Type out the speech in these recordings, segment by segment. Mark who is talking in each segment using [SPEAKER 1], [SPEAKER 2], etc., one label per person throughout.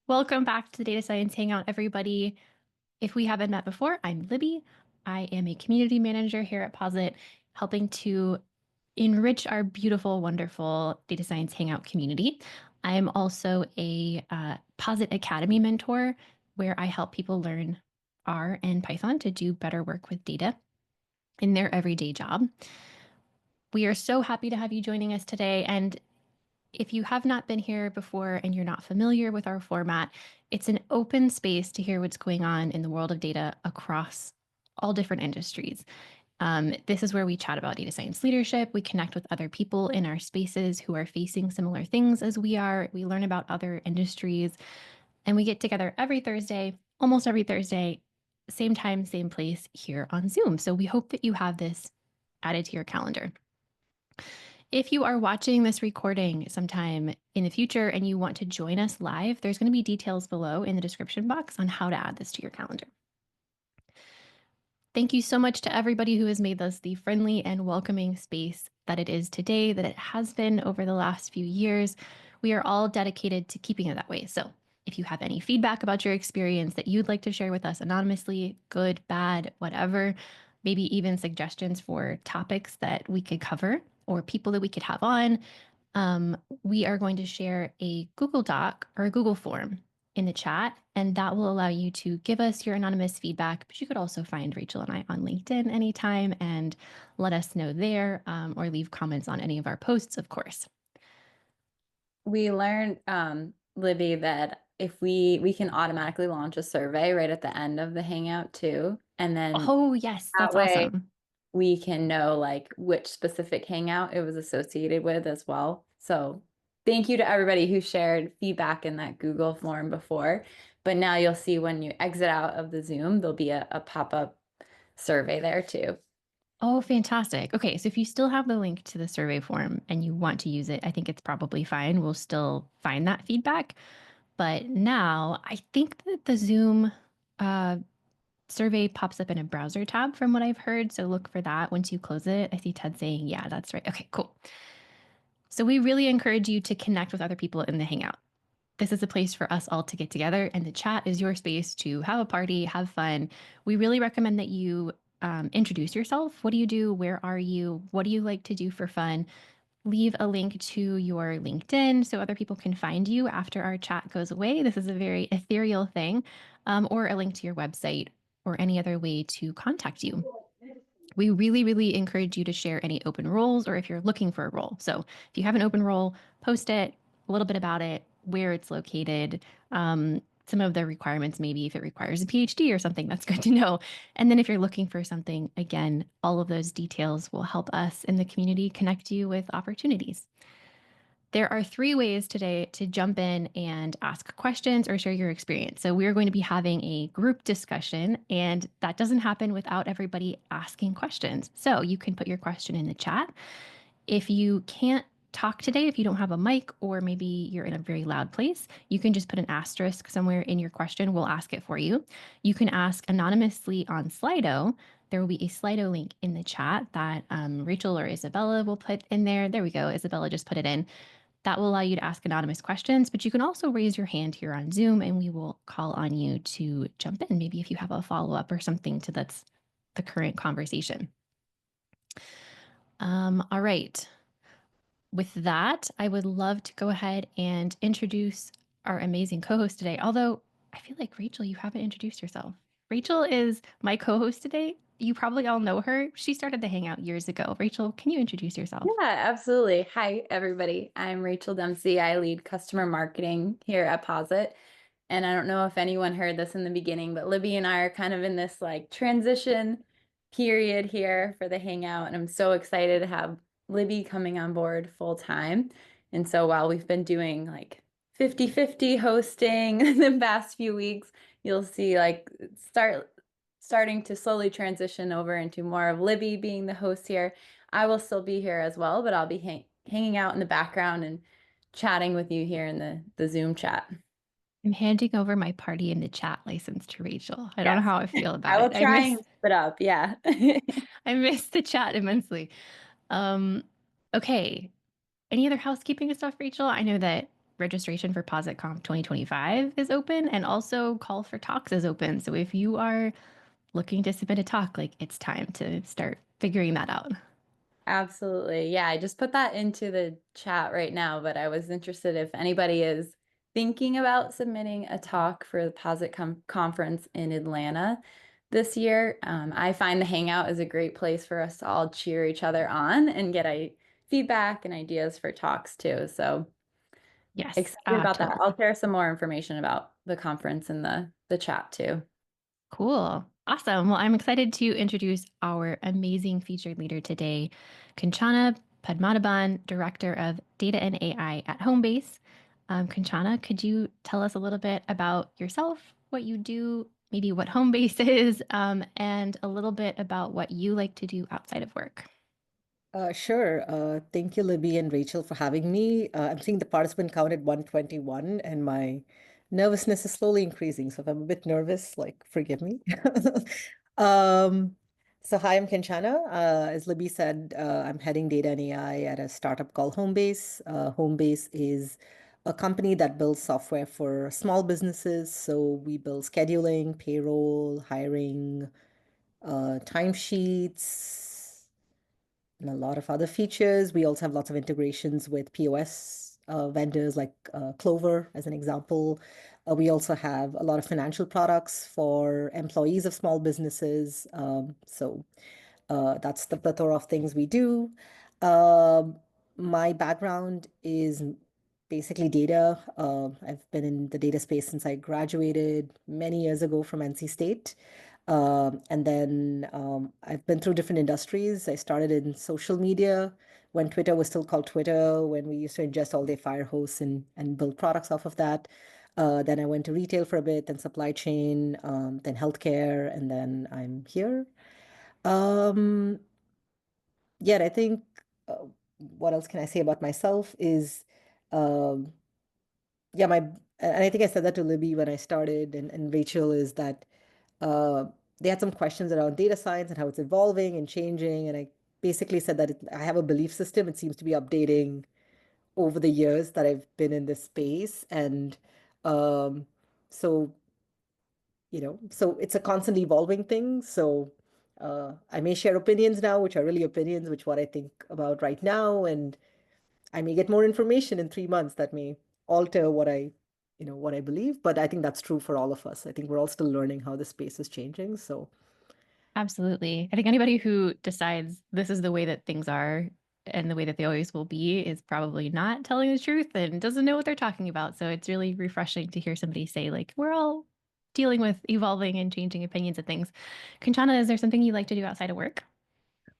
[SPEAKER 1] Welcome back to the Data Science Hangout, everybody. If we haven't met before, I'm Libby. I am a community manager here at Posit, helping to enrich our beautiful, wonderful Data Science Hangout community. I am also a Posit Academy mentor, where I help people learn R and Python to do better work with data in their everyday job. We are so happy to have you joining us today. And if you have not been here before and you're not familiar with our format, it's an open space to hear what's going on in the world of data across all different industries. This is where we chat about data science leadership. We connect with other people in our spaces who are facing similar things as we are. We learn about other industries, and we get together every Thursday, almost every Thursday, same time, same place here on Zoom. So we hope that you have this added to your calendar. If you are watching this recording sometime in the future and you want to join us live, there's going to be details below in the description box on how to add this to your calendar. Thank you so much to everybody who has made this the friendly and welcoming space that it is today, that it has been over the last few years. We are all dedicated to keeping it that way. So if you have any feedback about your experience that you'd like to share with us anonymously, good, bad, whatever, maybe even suggestions for topics that we could cover or people that we could have on, we are going to share a Google Doc or a Google form in the chat, and that will allow you to give us your anonymous feedback. But you could also find Rachel and I on LinkedIn anytime and let us know there, or leave comments on any of our posts, of course.
[SPEAKER 2] We learned, Libby, that if we can automatically launch a survey right at the end of the Hangout too, and then
[SPEAKER 1] Oh, yes,
[SPEAKER 2] that
[SPEAKER 1] that's
[SPEAKER 2] way
[SPEAKER 1] awesome.
[SPEAKER 2] we can know like which specific Hangout it was associated with as well. So thank you to everybody who shared feedback in that Google form before. But now you'll see when you exit out of the Zoom, there'll be a pop-up survey there too.
[SPEAKER 1] Oh, fantastic. Okay, so if you still have the link to the survey form and you want to use it, I think it's probably fine. We'll still find that feedback. But now I think that the Zoom uh, survey pops up in a browser tab from what I've heard. So look for that once you close it. I see Ted saying, yeah, that's right. Okay, cool. So we really encourage you to connect with other people in the Hangout. This is a place for us all to get together, and the chat is your space to have a party, have fun. We really recommend that you introduce yourself. What do you do? Where are you? What do you like to do for fun? Leave a link to your LinkedIn so other people can find you after our chat goes away. This is a very ethereal thing, or a link to your website or any other way to contact you. We really, really encourage you to share any open roles or if you're looking for a role. So if you have an open role, post it, a little bit about it, where it's located, some of the requirements, maybe if it requires a PhD or something, that's good to know. And then if you're looking for something, again, all of those details will help us in the community connect you with opportunities. There are three ways today to jump in and ask questions or share your experience. So, we're going to be having a group discussion, and that doesn't happen without everybody asking questions. So, you can put your question in the chat. If you can't talk today, if you don't have a mic or maybe you're in a very loud place, you can just put an asterisk somewhere in your question. We'll ask it for you. You can ask anonymously on Slido. There will be a Slido link in the chat that Rachel or Isabella will put in there. There we go. Isabella just put it in. That will allow you to ask anonymous questions, but you can also raise your hand here on Zoom and we will call on you to jump in, maybe if you have a follow up or something to that's the current conversation. All right. With that, I would love to go ahead and introduce our amazing co host today. Although I feel like, Rachel, you haven't introduced yourself. Rachel is my co host today. You probably all know her. She started the Hangout years ago. Rachel, can you introduce yourself?
[SPEAKER 2] Yeah, absolutely. Hi, everybody. I'm Rachel Dempsey. I lead customer marketing here at Posit. And I don't know if anyone heard this in the beginning, but Libby and I are kind of in this like transition period here for the Hangout. And I'm so excited to have Libby coming on board full time. And so while we've been doing like 50-50 hosting the past few weeks, you'll see like starting to slowly transition over into more of Libby being the host here. I will still be here as well, but I'll be hanging out in the background and chatting with you here in the Zoom chat.
[SPEAKER 1] I'm handing over my party in the chat license to Rachel. I don't know
[SPEAKER 2] Yes,
[SPEAKER 1] how I feel about
[SPEAKER 2] I will
[SPEAKER 1] it.
[SPEAKER 2] try and spit up. Yeah.
[SPEAKER 1] I miss the chat immensely. Um, okay. Any other housekeeping stuff, Rachel? I know that registration for PositConf 2025 is open, and also call for talks is open. So if you are looking to submit a talk, like it's time to start figuring that out.
[SPEAKER 2] Absolutely. Yeah, I just put that into the chat right now, but I was interested if anybody is thinking about submitting a talk for the conference in Atlanta this year. I find the Hangout is a great place for us to all cheer each other on and get feedback and ideas for talks too. So
[SPEAKER 1] Yes,
[SPEAKER 2] excited about that. I'll
[SPEAKER 1] totally.
[SPEAKER 2] share some more information about the conference in the chat too.
[SPEAKER 1] Cool. Awesome. Well, I'm excited to introduce our amazing featured leader today, Kanchana Padmanabhan, Director of Data and AI at Homebase. Kanchana, could you tell us a little bit about yourself, what you do, maybe what Homebase is, and a little bit about what you like to do outside of work?
[SPEAKER 3] Sure. Thank you, Libby and Rachel, for having me. I'm seeing the participant count at 121, and my nervousness is slowly increasing. So if I'm a bit nervous, like, forgive me. Um, so hi, I'm Kanchana. As Libby said, I'm heading data and AI at a startup called Homebase. Homebase is a company that builds software for small businesses. So we build scheduling, payroll, hiring, timesheets, and a lot of other features. We also have lots of integrations with POS vendors like Clover, as an example. We also have a lot of financial products for employees of small businesses. So that's the plethora of things we do. Um, my background is basically data. I've been in the data space since I graduated many years ago from NC State. And then I've been through different industries. I started in social media when Twitter was still called Twitter, when we used to ingest all their fire hosts and build products off of that. Then I went to retail for a bit, then supply chain, then healthcare, and then I'm here. Um, yeah, and I think what else can I say about myself is, um, yeah, and I think I said that to Libby when I started, and Rachel, is that uh, they had some questions around data science and how it's evolving and changing. And I basically said that I have a belief system. It seems to be updating over the years that I've been in this space. And um, so, so it's a constantly evolving thing. So I may share opinions now, which are really opinions, which what I think about right now. And I may get more information in 3 months that may alter what I believe. But I think that's true for all of us. I think we're all still learning how the space is changing. So
[SPEAKER 1] Absolutely. I think anybody who decides this is the way that things are and the way that they always will be is probably not telling the truth and doesn't know what they're talking about. So it's really refreshing to hear somebody say, like, we're all dealing with evolving and changing opinions of things. Kanchana, is there something you like to do outside of work?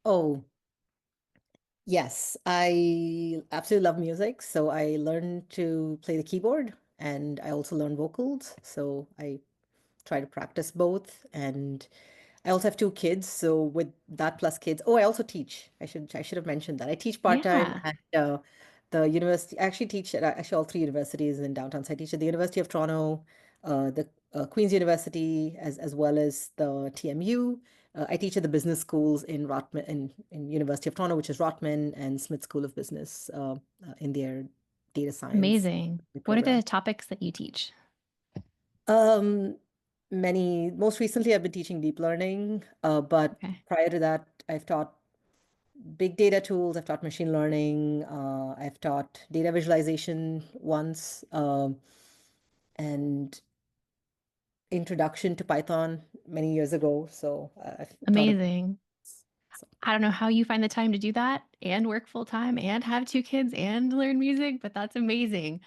[SPEAKER 3] oh, yes, I absolutely love music. So I learned to play the keyboard and I also learn vocals. So I try to practice both. And I also have 2 kids. So with that plus kids, I also teach. I should have mentioned that. I teach part-time
[SPEAKER 1] Yeah,
[SPEAKER 3] at the university. I actually teach at actually all 3 universities in downtown. So I teach at the University of Toronto, the Queen's University, as well as the TMU. I teach at the business schools in Rotman, in University of Toronto, which is Rotman, and Smith School of Business in their data science
[SPEAKER 1] amazing. What are the
[SPEAKER 3] program.
[SPEAKER 1] topics that you teach?
[SPEAKER 3] Um, most recently, I've been teaching deep learning, but
[SPEAKER 1] Okay,
[SPEAKER 3] prior to that, I've taught big data tools, I've taught machine learning, I've taught data visualization once, and introduction to Python many years ago. So I've taught it.
[SPEAKER 1] amazing.
[SPEAKER 3] So.
[SPEAKER 1] I don't know how you find the time to do that and work full time and have 2 kids and learn music, but that's amazing.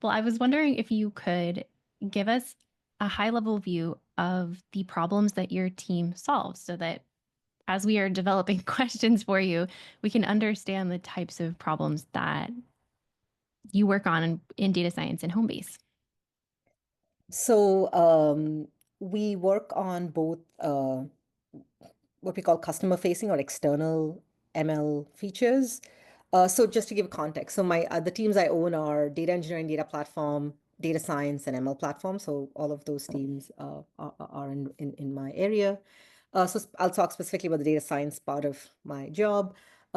[SPEAKER 1] Well, I was wondering if you could give us a high level view of the problems that your team solves so that as we are developing questions for you, we can understand the types of problems that you work on in data science and Homebase.
[SPEAKER 3] So we work on both what we call customer facing or external ML features. So just to give context, so my the teams I own are data engineering, data platform, data science, and ML platform. So all of those teams are in my area. So I'll talk specifically about the data science part of my job.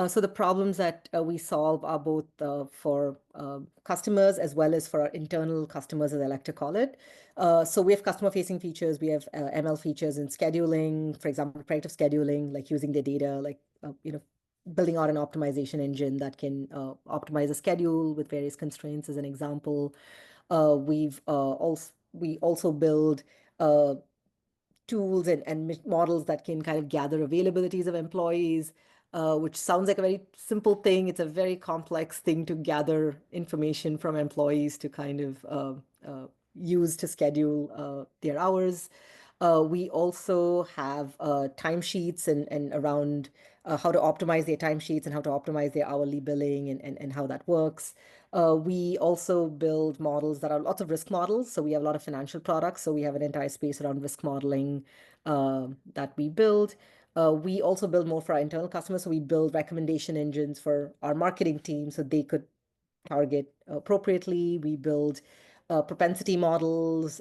[SPEAKER 3] So the problems that we solve are both for customers as well as for our internal customers, as I like to call it. So we have customer-facing features. We have ML features in scheduling, for example, predictive scheduling, like using the data, like building out an optimization engine that can optimize a schedule with various constraints, as an example. We also build tools and models that can kind of gather availabilities of employees, which sounds like a very simple thing. It's a very complex thing to gather information from employees to kind of use to schedule their hours. We also have timesheets and around how to optimize their timesheets and how to optimize their hourly billing and how that works. We also build models that are lots of risk models. So we have a lot of financial products. So we have an entire space around risk modeling that we build. We also build more for our internal customers. So we build recommendation engines for our marketing team so they could target appropriately. We build propensity models.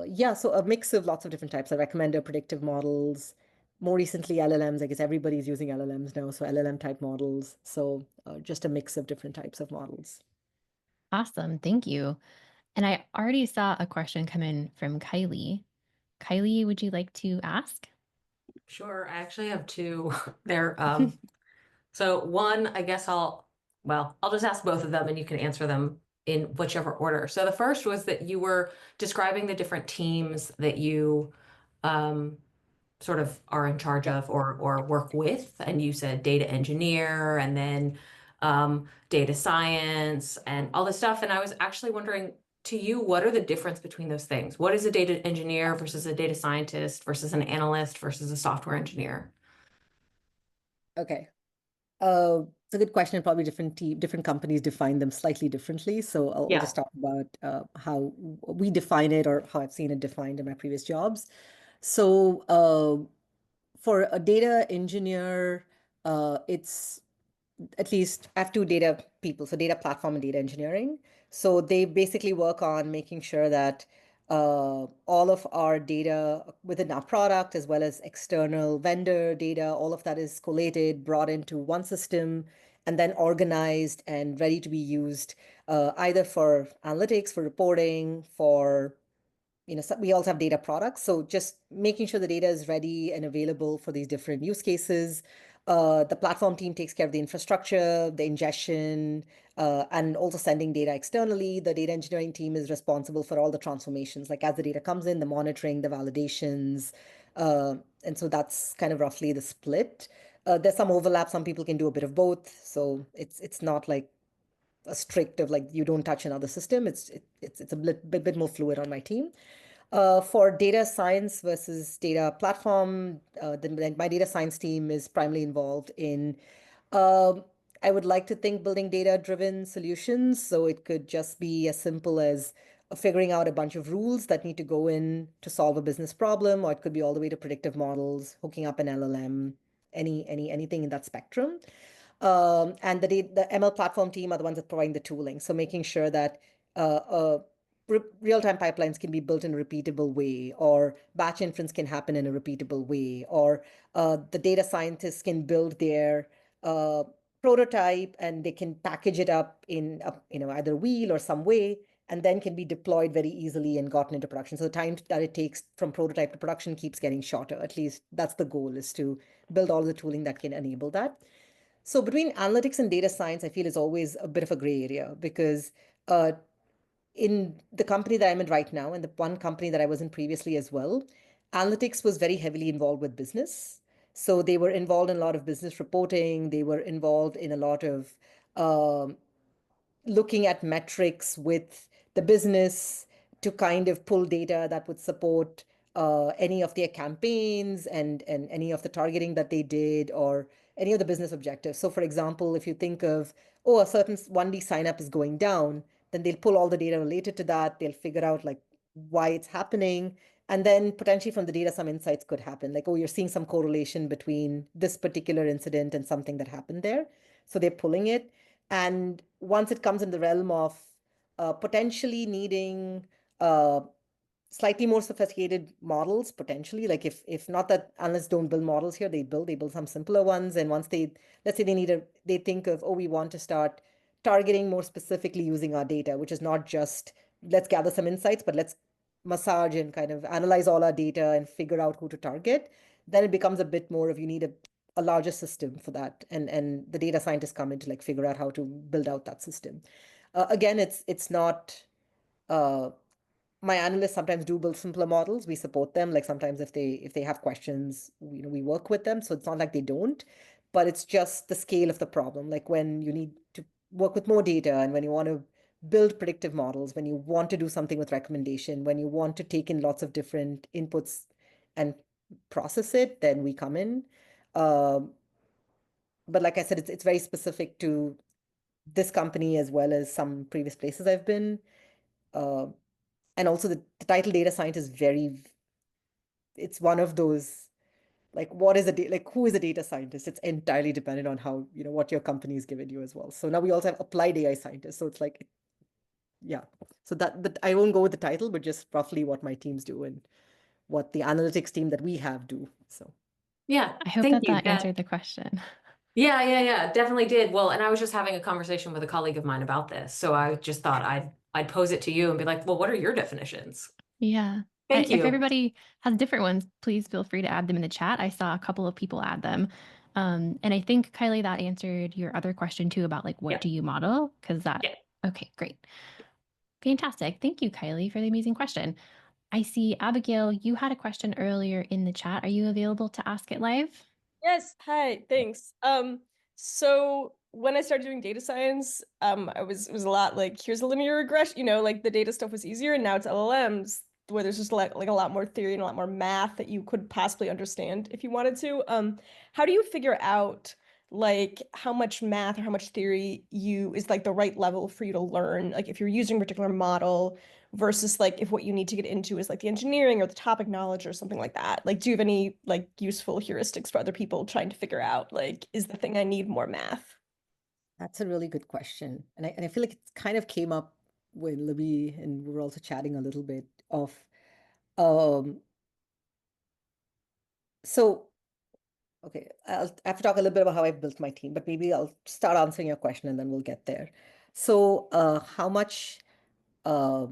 [SPEAKER 3] Yeah, so a mix of lots of different types. I recommend predictive models. More recently, LLMs. I guess everybody's using LLMs now, so LLM type models. So just a mix of different types of models.
[SPEAKER 1] Awesome. Thank you. And I already saw a question come in from Kylie. Kylie, would you like to ask?
[SPEAKER 4] Sure. I actually have two there. So one, I guess I'll just ask both of them and you can answer them in whichever order. So the first was that you were describing the different teams that you um, sort of are in charge of or work with, and you said data engineer and then data science and all this stuff. And I was actually wondering, to you, what are the difference between those things? What is a data engineer versus a data scientist versus an analyst versus a software engineer?
[SPEAKER 3] Okay. It's a good question. Probably different companies define them slightly differently. So I'll
[SPEAKER 4] Yeah.
[SPEAKER 3] just talk about how we define it or how I've seen it defined in my previous jobs. So for a data engineer, it's at least I have two data people, so data platform and data engineering. So they basically work on making sure that all of our data within our product, as well as external vendor data, all of that is collated, brought into one system, and then organized and ready to be used either for analytics, for reporting, for we also have data products. So just making sure the data is ready and available for these different use cases. The platform team takes care of the infrastructure, the ingestion, and also sending data externally. The data engineering team is responsible for all the transformations, like as the data comes in, the monitoring, the validations. And so that's kind of roughly the split. There's some overlap. Some people can do a bit of both. So it's not like a strict of like you don't touch another system. It's a bit more fluid on my team. For data science versus data platform, my data science team is primarily involved in, um, I would like to think, building data-driven solutions. So it could just be as simple as figuring out a bunch of rules that need to go in to solve a business problem, or it could be all the way to predictive models, hooking up an LLM, anything in that spectrum. And the ML platform team are the ones that providing the tooling. So making sure that real-time pipelines can be built in a repeatable way, or batch inference can happen in a repeatable way, or the data scientists can build their uh, prototype and they can package it up in either wheel or some way, and then can be deployed very easily and gotten into production. So the time that it takes from prototype to production keeps getting shorter. At least that's the goal, is to build all the tooling that can enable that. So between analytics and data science, I feel is always a bit of a gray area because uh, in the company that I'm in right now, and the one company that I was in previously as well, analytics was very heavily involved with business. So they were involved in a lot of business reporting. They were involved in a lot of um, looking at metrics with the business to kind of pull data that would support any of their campaigns and any of the targeting that they did or any of the business objectives. So for example, if you think of, oh, a certain 1D sign up is going down, then they'll pull all the data related to that. They'll figure out like why it's happening. And then potentially from the data, some insights could happen. Like, oh, you're seeing some correlation between this particular incident and something that happened there. So they're pulling it. And once it comes in the realm of potentially needing uh, slightly more sophisticated models potentially. Like if not that analysts don't build models here, they build some simpler ones. And once let's say they think of, oh, we want to start targeting more specifically using our data, which is not just let's gather some insights, but let's massage and kind of analyze all our data and figure out who to target. Then it becomes a bit more of you need a larger system for that, and the data scientists come in to like figure out how to build out that system. Again, it's not. My analysts sometimes do build simpler models. We support them. Like sometimes if they have questions, we work with them. So it's not like they don't, but it's just the scale of the problem. Like when you need to work with more data and when you want to build predictive models, when you want to do something with recommendation, when you want to take in lots of different inputs and process it, then we come in. But like I said, it's very specific to this company as well as some previous places I've been. Uh, and also the title data scientist is it's one of those, like, what is like, who is a data scientist? It's entirely dependent on how, what your company is given you as well. So now we also have applied AI scientists. So it's like, yeah. So but I won't go with the title, but just roughly what my teams do and what the analytics team that we have do. So
[SPEAKER 4] Yeah,
[SPEAKER 1] I hope
[SPEAKER 4] thank
[SPEAKER 1] that
[SPEAKER 4] you.
[SPEAKER 1] answered the question.
[SPEAKER 4] Yeah, definitely did. Well, and I was just having a conversation with a colleague of mine about this, so I just thought I'd pose it to you and be like, well, what are your definitions?
[SPEAKER 1] Yeah.
[SPEAKER 4] Thank
[SPEAKER 1] If
[SPEAKER 4] you.
[SPEAKER 1] everybody has different ones, please feel free to add them in the chat. I saw a couple of people add them. And I think, Kylie, that answered your other question too about like, what
[SPEAKER 4] Yeah.
[SPEAKER 1] do you model?
[SPEAKER 4] Yeah.
[SPEAKER 1] Okay, great. Fantastic. Thank you, Kylie, for the amazing question. I see, Abigail, you had a question earlier in the chat. Are you available to ask it live?
[SPEAKER 5] Yes, hi, thanks. So when I started doing data science, it was a lot like here's a linear regression, like the data stuff was easier, and now it's LLMs where there's just like a lot more theory and a lot more math that you could possibly understand if you wanted to. How do you figure out like how much math or how much theory is like the right level for you to learn? Like if you're using a particular model versus like if what you need to get into is like the engineering or the topic knowledge or something like that. Like, do you have any like useful heuristics for other people trying to figure out like, is the thing I need more math?
[SPEAKER 3] that's a really good question. And I feel like it kind of came up when Libby and we were also chatting a little bit of, um, so okay, I have to talk a little bit about how I built my team, but maybe I'll start answering your question and then we'll get there. So, how much uh,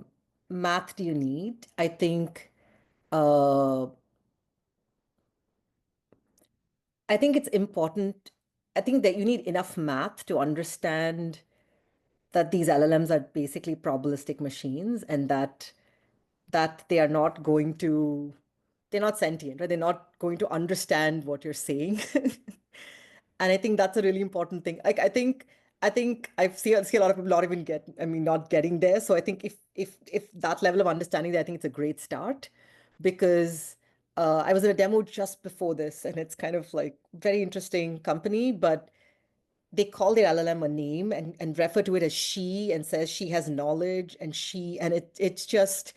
[SPEAKER 3] math do you need? I think it's important. I think that you need enough math to understand that these LLMs are basically probabilistic machines and that they are not going to, they're not sentient, right? They're not going to understand what you're saying. And I think that's a really important thing. Like I think I see a lot of people not even not getting there. So I think if that level of understanding there, I think it's a great start because I was in a demo just before this, and it's kind of like very interesting company, but they call their LLM a name and refer to it as she and says she has knowledge and it's just,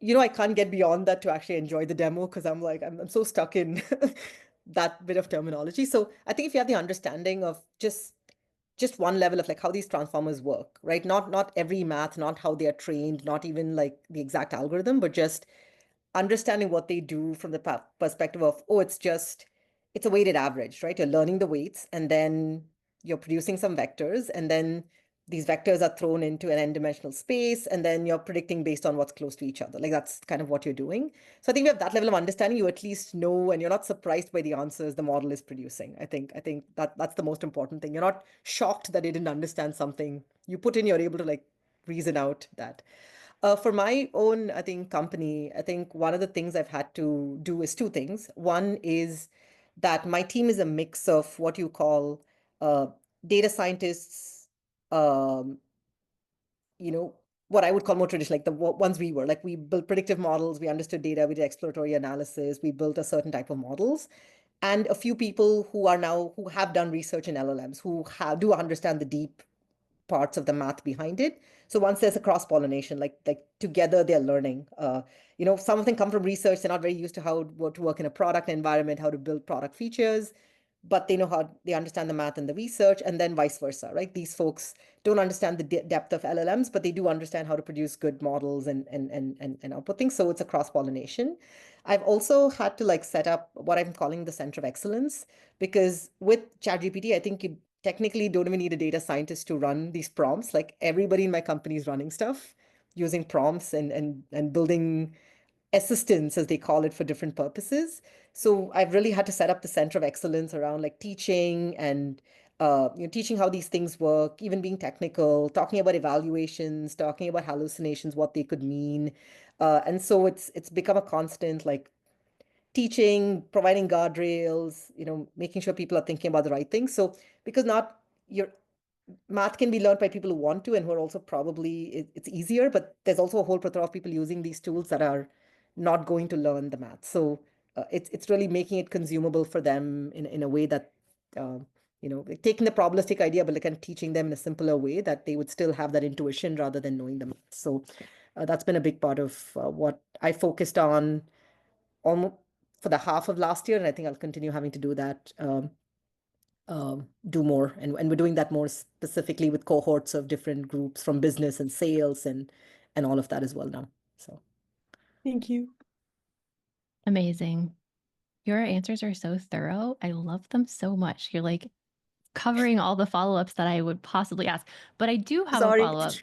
[SPEAKER 3] I can't get beyond that to actually enjoy the demo because I'm like, I'm so stuck in that bit of terminology. So I think if you have the understanding of just one level of like how these transformers work, right? Not every math, not how they are trained, not even like the exact algorithm, but just understanding what they do from the perspective of, oh, it's a weighted average, right? You're learning the weights and then you're producing some vectors and then these vectors are thrown into an n-dimensional space and then you're predicting based on what's close to each other. Like that's kind of what you're doing. So I think you have that level of understanding, you at least know, and you're not surprised by the answers the model is producing. I think that's the most important thing. You're not shocked that it didn't understand something. You put in, you're able to like reason out that. For my own, I think, company, I think one of the things I've had to do is two things. One is that my team is a mix of what you call uh, data scientists, um, what I would call more traditional, like the ones we were, like we built predictive models, we understood data, we did exploratory analysis, we built a certain type of models, and a few people who have done research in LLMs, who do understand the deep parts of the math behind it. So once there's a cross pollination, like together they're learning. Some of them come from research. They're not very used to how to work in a product environment, how to build product features. but they know how they understand the math and the research, and then vice versa, right? These folks don't understand the depth of LLMs, but they do understand how to produce good models and output things. So it's a cross-pollination. I've also had to like set up what I'm calling the center of excellence, because with ChatGPT, I think you technically don't even need a data scientist to run these prompts. Like everybody in my company is running stuff using prompts and building assistants, as they call it, for different purposes. So I've really had to set up the center of excellence around like teaching and teaching how these things work, even being technical, talking about evaluations, talking about hallucinations, what they could mean. And so it's become a constant, like teaching, providing guardrails, making sure people are thinking about the right things. So because not your math can be learned by people who want to and who are also probably it's easier, but there's also a whole plethora of people using these tools that are not going to learn the math. So it's really making it consumable for them in a way that like taking the probabilistic idea, but like kind of teaching them in a simpler way that they would still have that intuition rather than knowing the math. So that's been a big part of what I focused on almost for the half of last year, and I think I'll continue having to do that. Do more. And we're doing that more specifically with cohorts of different groups from business and sales and all of that as well now. So
[SPEAKER 5] Thank you.
[SPEAKER 1] Amazing. Your answers are so thorough. I love them so much. You're like covering all the follow-ups that I would possibly ask. But I do have a
[SPEAKER 3] sorry.
[SPEAKER 1] follow-up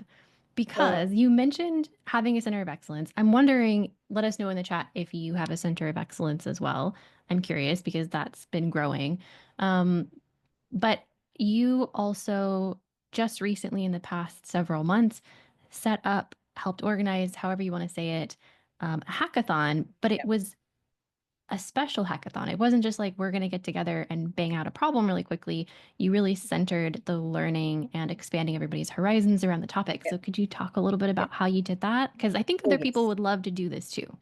[SPEAKER 1] because you mentioned having a center of excellence. I'm wondering, let us know in the chat if you have a center of excellence as well. I'm curious because that's been growing. But you also just recently, in the past several months, set up, helped organize, however you want to say it, a hackathon, but it was a special hackathon. It wasn't just like we're going to get together and bang out a problem really quickly. You really centered the learning and expanding everybody's horizons around the topic.
[SPEAKER 3] Yeah.
[SPEAKER 1] So could you talk a little bit about how you did that? Because I think
[SPEAKER 3] Oh,
[SPEAKER 1] other people
[SPEAKER 3] yes.
[SPEAKER 1] would love to do this too.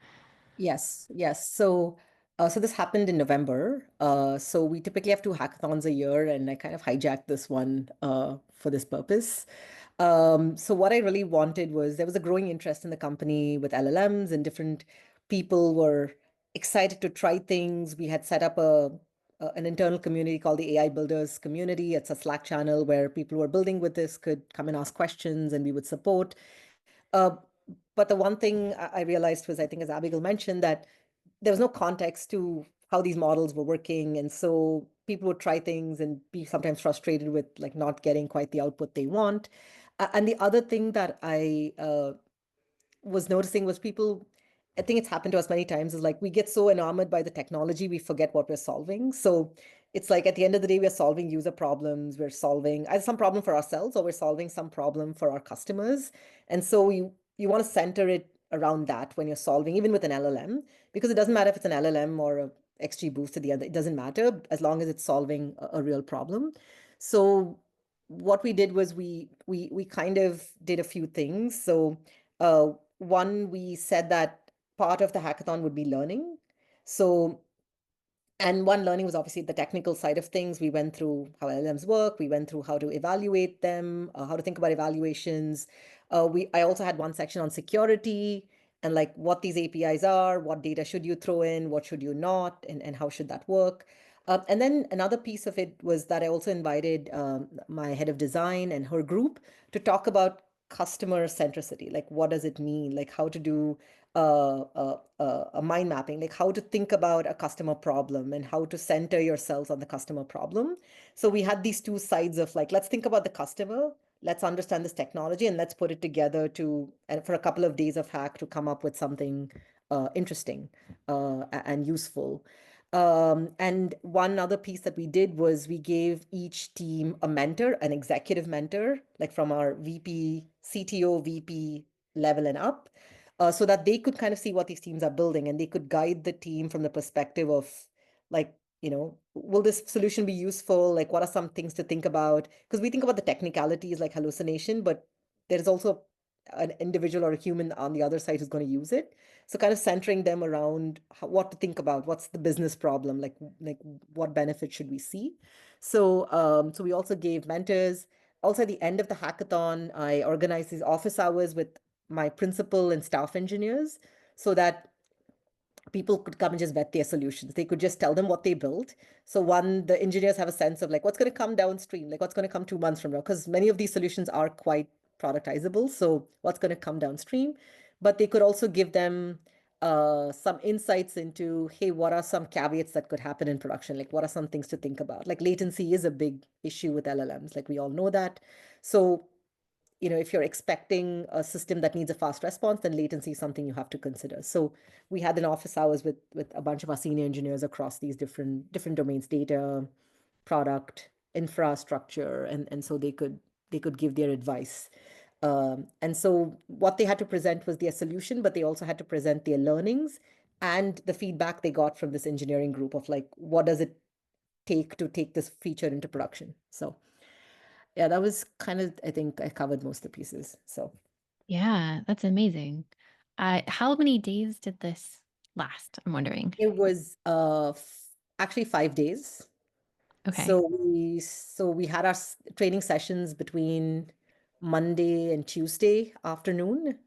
[SPEAKER 3] Yes. So this happened in November. So we typically have 2 hackathons a year, and I kind of hijacked this one for this purpose. So what I really wanted was there was a growing interest in the company with LLMs, and different people were excited to try things. We had set up an internal community called the AI Builders Community. It's a Slack channel where people who are building with this could come and ask questions, and we would support. Uh, but the one thing I realized was, I think, as Abigail mentioned, that there was no context to how these models were working. And so people would try things and be sometimes frustrated with like not getting quite the output they want. And the other thing that I was noticing was people, I think it's happened to us many times, is like we get so enamored by the technology, we forget what we're solving. So it's like at the end of the day, we're solving user problems, we're solving either some problem for ourselves or we're solving some problem for our customers. And so you want to center it around that when you're solving, even with an LLM, because it doesn't matter if it's an LLM or a XGBoost at the other, it doesn't matter as long as it's solving a real problem. So what we did was we kind of did a few things. So one, we said that part of the hackathon would be learning. So, and one learning was obviously the technical side of things. We went through how LLMs work. We went through how to evaluate them, how to think about evaluations. I also had one section on security and like what these APIs are, what data should you throw in, what should you not, and how should that work. And then another piece of it was that I also invited my head of design and her group to talk about customer centricity. Like, what does it mean? Like, how to do a mind mapping, like how to think about a customer problem and how to center yourselves on the customer problem. So we had these two sides of like, let's think about the customer, let's understand this technology, and let's put it together and for a couple of days of hack to come up with something interesting and useful. And one other piece that we did was we gave each team a mentor, an executive mentor, like from our VP, CTO, VP level and up, so that they could kind of see what these teams are building and they could guide the team from the perspective of like, will this solution be useful? Like, what are some things to think about? Because we think about the technicalities like hallucination, but there's also an individual or a human on the other side who's going to use it. So kind of centering them around what to think about, what's the business problem, like what benefit should we see? So we also gave mentors. Also, at the end of the hackathon, I organized these office hours with my principal and staff engineers so that people could come and just vet their solutions. They could just tell them what they built. So one, the engineers have a sense of like what's going to come downstream, like what's going to come 2 months from now, because many of these solutions are quite productizable. So what's going to come downstream, but they could also give them some insights into, hey, what are some caveats that could happen in production? Like what are some things to think about? Like latency is a big issue with LLMs. Like we all know that. So if you're expecting a system that needs a fast response, then latency is something you have to consider. So we had an office hours with a bunch of our senior engineers across these different domains, data, product, infrastructure, and so they could give their advice. And so what they had to present was their solution, but they also had to present their learnings and the feedback they got from this engineering group of like, what does it take to take this feature into production? So yeah, that was kind of, I think I covered most of the pieces. So
[SPEAKER 1] Yeah, that's amazing. How many days did this last? I'm wondering.
[SPEAKER 3] it was actually 5 days.
[SPEAKER 1] Okay.
[SPEAKER 3] So we had our training sessions between Monday and Tuesday afternoon,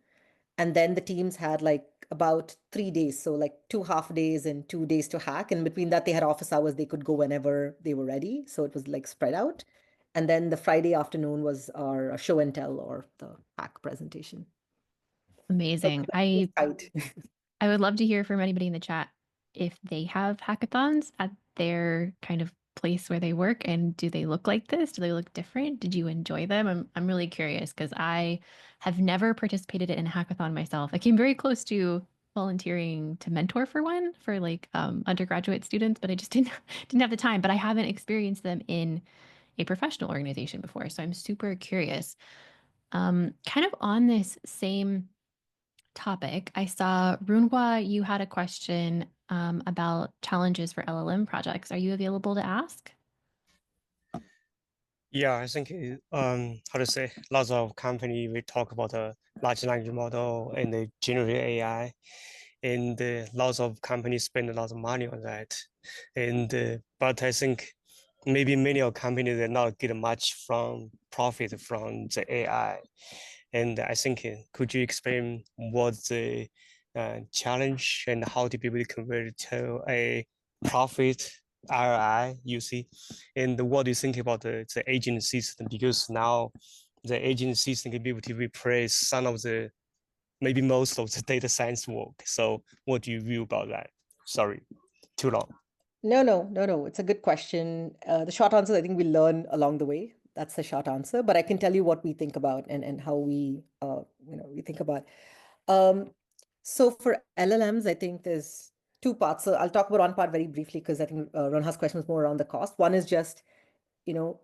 [SPEAKER 3] and then the teams had like about 3 days, so like 2 half days and 2 days to hack. And between that, they had office hours; they could go whenever they were ready. So it was like spread out. And then the Friday afternoon was our show and tell or the hack presentation. So
[SPEAKER 1] Amazing.
[SPEAKER 3] it was tight.
[SPEAKER 1] I would love to hear from anybody in the chat if they have hackathons at their kind of place where they work, and do they look like this? Do they look different? Did you enjoy them? I'm really curious because I have never participated in a hackathon myself. I came very close to volunteering to mentor for one for like undergraduate students, but I just didn't have the time. But I haven't experienced them in a professional organization before, so I'm super curious. Kind of on this same topic, I saw Runhua, you had a question about challenges for LLM projects. Are you available to ask?
[SPEAKER 6] Yeah, I think how to say, lots of company we talk about a large language model and the generative AI, and lots of companies spend a lot of money on that, and but I think maybe many of companies they not get much from profit from the AI, and I think could you explain what the challenge and how to be able to convert it to a profit ROI you see, and what do you think about the agent system? Because now the agent system can be able to replace some of the, maybe most of the data science work. So what do you view about that? Sorry, too long.
[SPEAKER 3] No. It's a good question. The short answer, I think we learn along the way. That's the short answer. But I can tell you what we think about and how we think about. So for LLMs, I think there's two parts. So I'll talk about one part very briefly because I think Ronha's question was more around the cost. One is just, you know,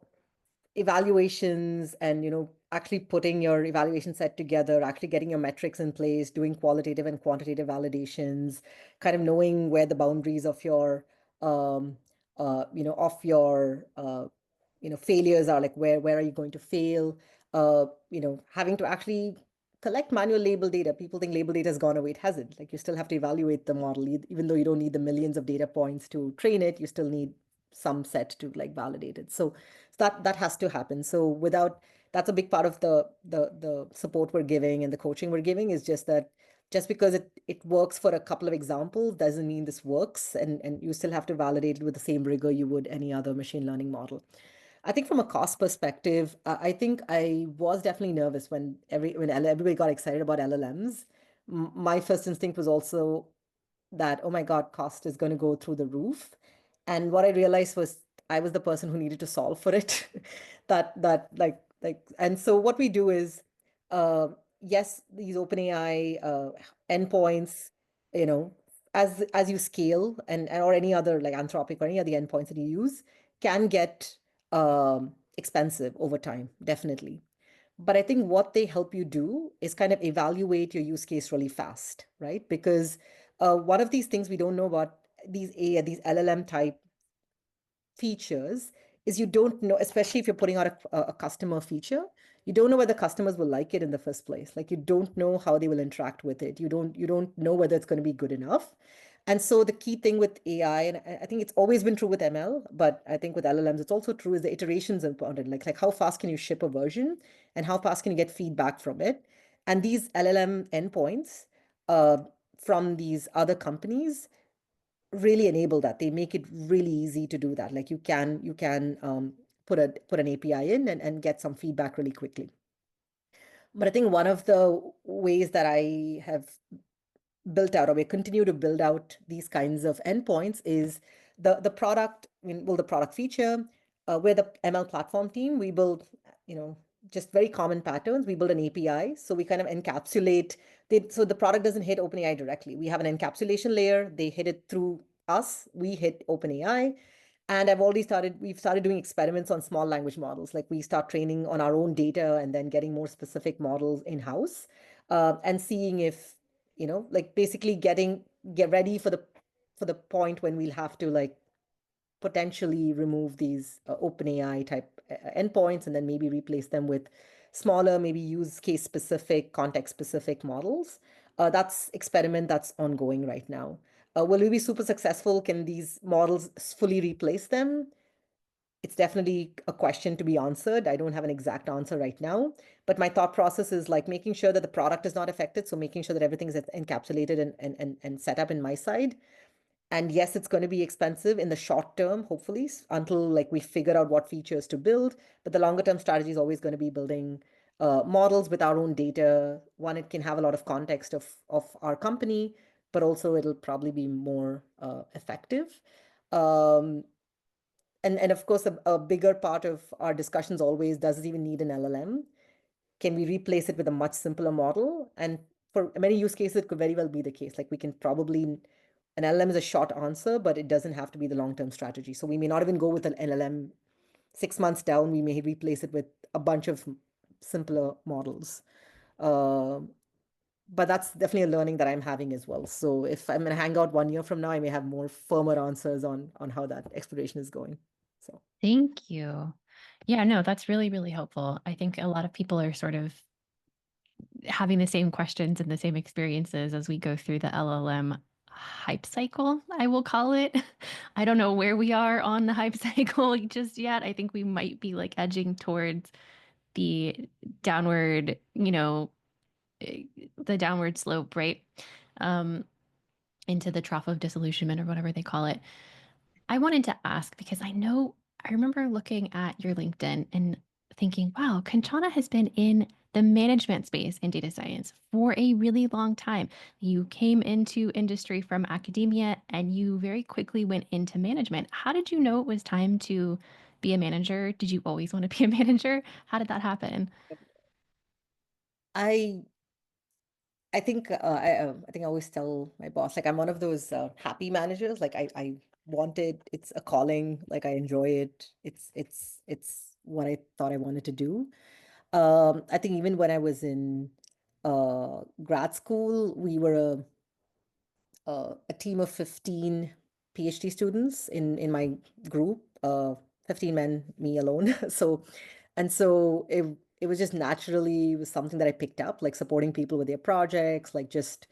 [SPEAKER 3] evaluations and actually putting your evaluation set together, actually getting your metrics in place, doing qualitative and quantitative validations, kind of knowing where the boundaries of your failures are, like where are you going to fail, having to actually collect manual label data. People think label data has gone away. It hasn't. Like you still have to evaluate the model, even though you don't need the millions of data points to train it, you still need some set to like validate it. So that has to happen. So that's a big part of the support we're giving and the coaching we're giving, is just that just because it works for a couple of examples doesn't mean this works, and you still have to validate it with the same rigor you would any other machine learning model. I think from a cost perspective, I think I was definitely nervous when everybody got excited about LLMs. My first instinct was also that, oh my God, cost is going to go through the roof. And what I realized was I was the person who needed to solve for it. And so what we do is, yes, these OpenAI endpoints, you know, as you scale and or any other like Anthropic or any other endpoints that you use can get expensive over time, definitely. But I think what they help you do is kind of evaluate your use case really fast, right? Because one of these things we don't know about these LLM type features is you don't know, especially if you're putting out a customer feature, you don't know whether customers will like it in the first place. Like you don't know how they will interact with it. You don't know whether it's going to be good enough. And so the key thing with AI, and I think it's always been true with ML, but I think with LLMs, it's also true, is the iterations important. Like how fast can you ship a version and how fast can you get feedback from it? And these LLM endpoints, from these other companies really enable that. They make it really easy to do that. Like you can put an API in and get some feedback really quickly. But I think one of the ways that I have built out, or we continue to build out these kinds of endpoints, is the product. I mean, well, the product feature. We're the ML platform team. We build, just very common patterns. We build an API, so we kind of encapsulate. So the product doesn't hit OpenAI directly. We have an encapsulation layer. They hit it through us. We hit OpenAI. And we've started doing experiments on small language models. Like we start training on our own data and then getting more specific models in-house, and seeing if, like basically get ready for the point when we'll have to like potentially remove these OpenAI type endpoints and then maybe replace them with smaller, maybe use case specific, context specific models. That's experiment that's ongoing right now. Will we be super successful? Can these models fully replace them? It's definitely a question to be answered. I don't have an exact answer right now, but my thought process is like making sure that the product is not affected. So making sure that everything is encapsulated and set up in my side. And yes, it's going to be expensive in the short term, hopefully, until like we figure out what features to build. But the longer term strategy is always going to be building models with our own data. One, it can have a lot of context of our company, but also it'll probably be more effective. And of course, a bigger part of our discussions always, does it even need an LLM? Can we replace it with a much simpler model? And for many use cases, it could very well be the case. Like we can probably, an LLM is a short answer, but it doesn't have to be the long-term strategy. So we may not even go with an LLM 6 months down. We may replace it with a bunch of simpler models. But that's definitely a learning that I'm having as well. So if I'm in a Hangout 1 year from now, I may have more firmer answers on how that exploration is going. So
[SPEAKER 1] Thank you. Yeah, no, that's really, really helpful. I think a lot of people are sort of having the same questions and the same experiences as we go through the LLM hype cycle, I will call it. I don't know where we are on the hype cycle just yet. I think we might be like edging towards the downward, the downward slope, right? Into the trough of disillusionment or whatever they call it. I wanted to ask because I remember looking at your LinkedIn and thinking, wow, Kanchana has been in the management space in data science for a really long time. You came into industry from academia and you very quickly went into management. How did you know it was time to be a manager? Did you always want to be a manager? How did that happen?
[SPEAKER 3] I I think I always tell my boss, like I'm one of those happy managers. Like I want it. It's a calling. Like I enjoy it. It's what I thought I wanted to do. I think even when I was in grad school, we were a team of 15 PhD students in my group, 15 men, me alone. So it was just naturally, it was something that I picked up, like supporting people with their projects, like just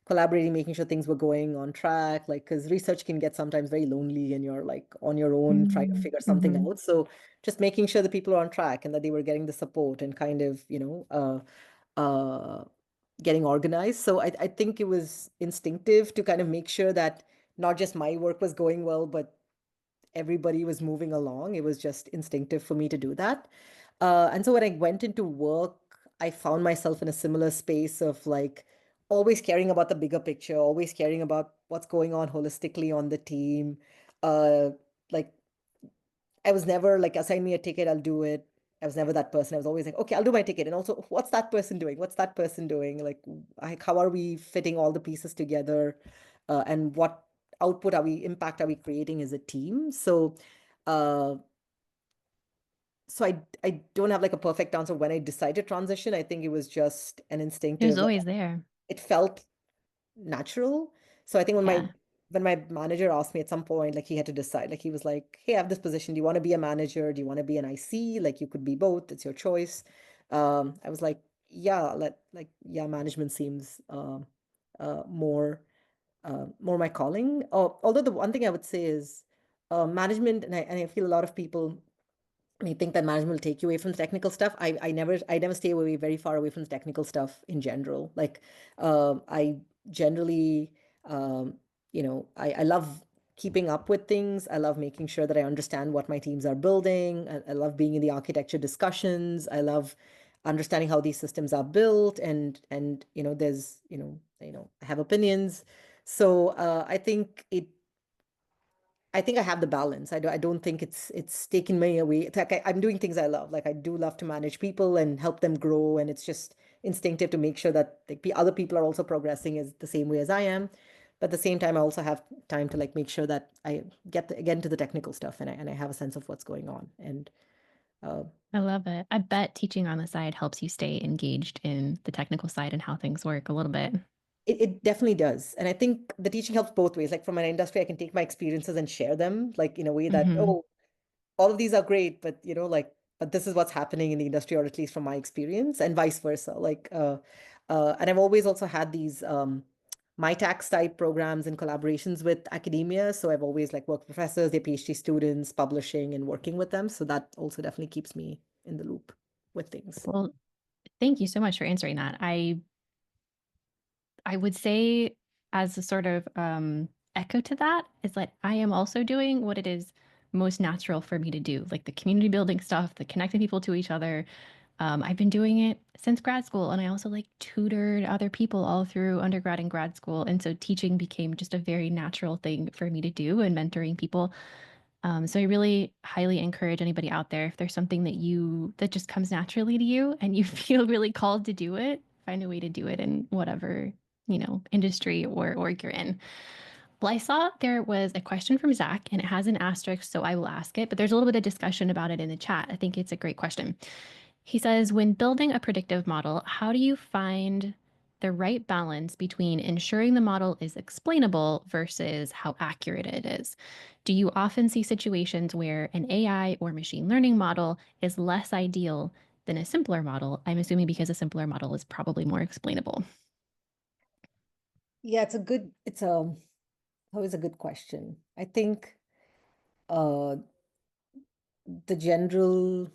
[SPEAKER 3] collaborating, making sure things were going on track, like because research can get sometimes very lonely and you're like on your own trying to figure something
[SPEAKER 1] Mm-hmm.
[SPEAKER 3] out. So just making sure that people are on track and that they were getting the support and kind of, getting organized. So I think it was instinctive to kind of make sure that not just my work was going well, but everybody was moving along. It was just instinctive for me to do that. And so when I went into work, I found myself in a similar space of like always caring about the bigger picture, always caring about what's going on holistically on the team. Like I was never like, assign me a ticket, I'll do it. I was never that person. I was always like, okay, I'll do my ticket. And also, what's that person doing? What's that person doing? Like how are we fitting all the pieces together? And what impact are we creating as a team? Uh, so I don't have like a perfect answer when I decided to transition. I think it was just an
[SPEAKER 1] It was
[SPEAKER 3] instinctive,
[SPEAKER 1] always there.
[SPEAKER 3] it felt natural. So I think
[SPEAKER 1] Yeah.
[SPEAKER 3] when my manager asked me at some point, like he had to decide, like he was like, "Hey, I have this position. Do you want to be a manager? Do you want to be an IC? Like you could be both. It's your choice." I was like, "Yeah, yeah, management seems more more my calling." Although the one thing I would say is management, and I feel a lot of people may think that management will take you away from the technical stuff. I never stay away very far away from the technical stuff in general. Like I generally I love keeping up with things. I love making sure that I understand what my teams are building. I love being in the architecture discussions. I love understanding how these systems are built, and there's I have opinions. So I think I have the balance. I don't think it's taken me away. It's like I'm doing things I love. Like I do love to manage people and help them grow, and it's just instinctive to make sure that other people are also progressing as the same way as I am. But at the same time, I also have time to like make sure that I get into the technical stuff, and I have a sense of what's going on. And
[SPEAKER 1] I love it. I bet teaching on the side helps you stay engaged in the technical side and how things work a little bit.
[SPEAKER 3] it definitely does. And I think the teaching helps both ways. Like from an industry, I can take my experiences and share them, like in a way that,
[SPEAKER 1] Mhm.
[SPEAKER 3] oh, all of these are great, but but this is what's happening in the industry, or at least from my experience, and vice versa. And I've always also had these my tax type programs and collaborations with academia. So I've always like worked with professors, their PhD students, publishing and working with them. So that also definitely keeps me in the loop with things.
[SPEAKER 1] Well, thank you so much for answering that. I would say, as a sort of echo to that, is that I am also doing what it is most natural for me to do, like the community building stuff, the connecting people to each other. I've been doing it since grad school, and I also like tutored other people all through undergrad and grad school. And so teaching became just a very natural thing for me to do, and mentoring people. So I really highly encourage anybody out there, if there's something that just comes naturally to you and you feel really called to do it, find a way to do it in whatever, industry or org you're in. Well, I saw there was a question from Zach, and it has an asterisk, so I will ask it, but there's a little bit of discussion about it in the chat. I think it's a great question. He says, when building a predictive model, how do you find the right balance between ensuring the model is explainable versus how accurate it is? Do you often see situations where an AI or machine learning model is less ideal than a simpler model? I'm assuming because a simpler model is probably more explainable.
[SPEAKER 3] Yeah, it's always a good question. I think uh, the general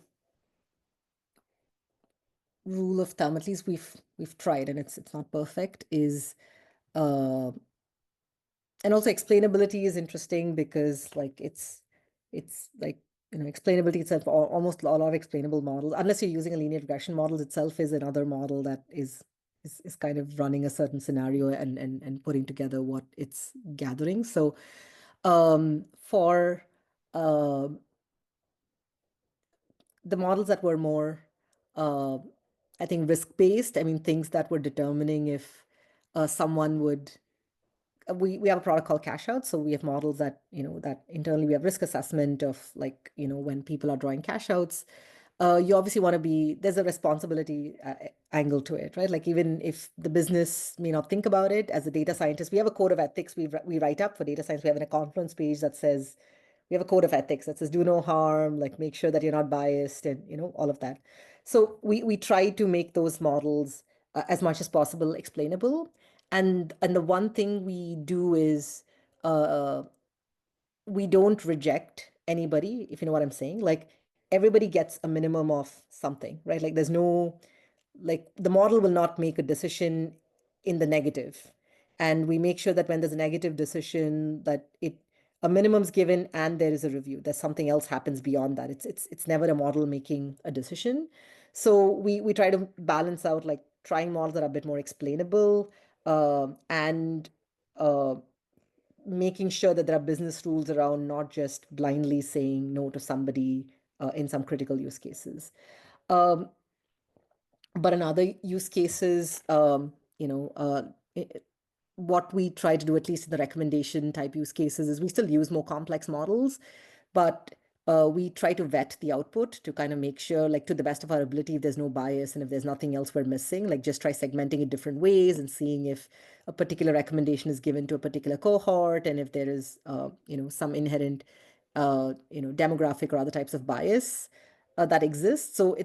[SPEAKER 3] rule of thumb, at least we've tried, and it's not perfect, is uh, and also explainability is interesting because like it's like explainability itself, almost a lot of explainable models, unless you're using a linear regression model itself, is another model that is kind of running a certain scenario and putting together what it's gathering. So for uh, the models that were more, uh, I think, risk-based, I mean, things that were determining if someone would, we have a product called Cash Out. So we have models that, that internally we have risk assessment of like, when people are drawing cash outs. You obviously want to there's a responsibility angle to it, right? Like even if the business may not think about it, as a data scientist, we have a code of ethics we write up for data science. We have a conference page that says, we have a code of ethics that says do no harm, like make sure that you're not biased, and all of that. So we try to make those models as much as possible explainable. And the one thing we do is uh, we don't reject anybody, if you know what I'm saying. Like everybody gets a minimum of something, right? Like there's no, like the model will not make a decision in the negative. And we make sure that when there's a negative decision, that a minimum's given and there is a review. There's something else happens beyond that. It's never a model making a decision. So we try to balance out like trying models that are a bit more explainable, and uh, making sure that there are business rules around not just blindly saying no to somebody in some critical use cases. Um, but in other use cases, what we try to do, at least in the recommendation type use cases, is we still use more complex models, but we try to vet the output to kind of make sure, like to the best of our ability, if there's no bias and if there's nothing else we're missing, like just try segmenting it different ways and seeing if a particular recommendation is given to a particular cohort, and if there is, some inherent, demographic or other types of bias that exists. So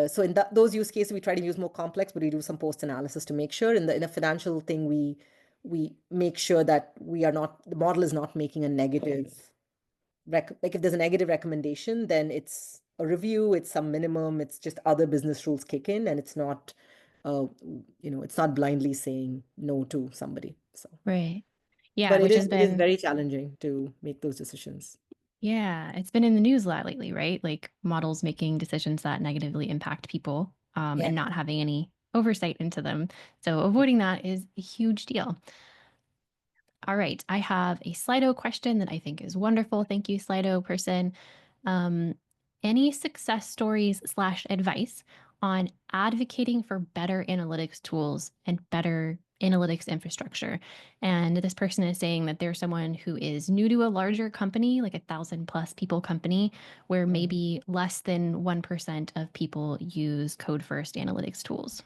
[SPEAKER 3] so in those use cases, we try to use more complex, but we do some post analysis to make sure. In a financial thing, we make sure that the model is not making a negative like if there's a negative recommendation, then it's a review, it's some minimum, it's just other business rules kick in, and it's not it's not blindly saying no to somebody. So,
[SPEAKER 1] Right. Yeah,
[SPEAKER 3] but
[SPEAKER 1] which has
[SPEAKER 3] it is
[SPEAKER 1] been,
[SPEAKER 3] very challenging to make those decisions.
[SPEAKER 1] yeah, it's been in the news a lot lately, right? Like models making decisions that negatively impact people,
[SPEAKER 3] Yeah.
[SPEAKER 1] and not having any oversight into them. So avoiding that is a huge deal. All right, I have a Slido question that I think is wonderful. Thank you, Slido person. Um, any success stories / advice on advocating for better analytics tools and better analytics infrastructure? And this person is saying that they're someone who is new to a larger company, like 1,000+ people company, where maybe less than 1% of people use code first analytics tools.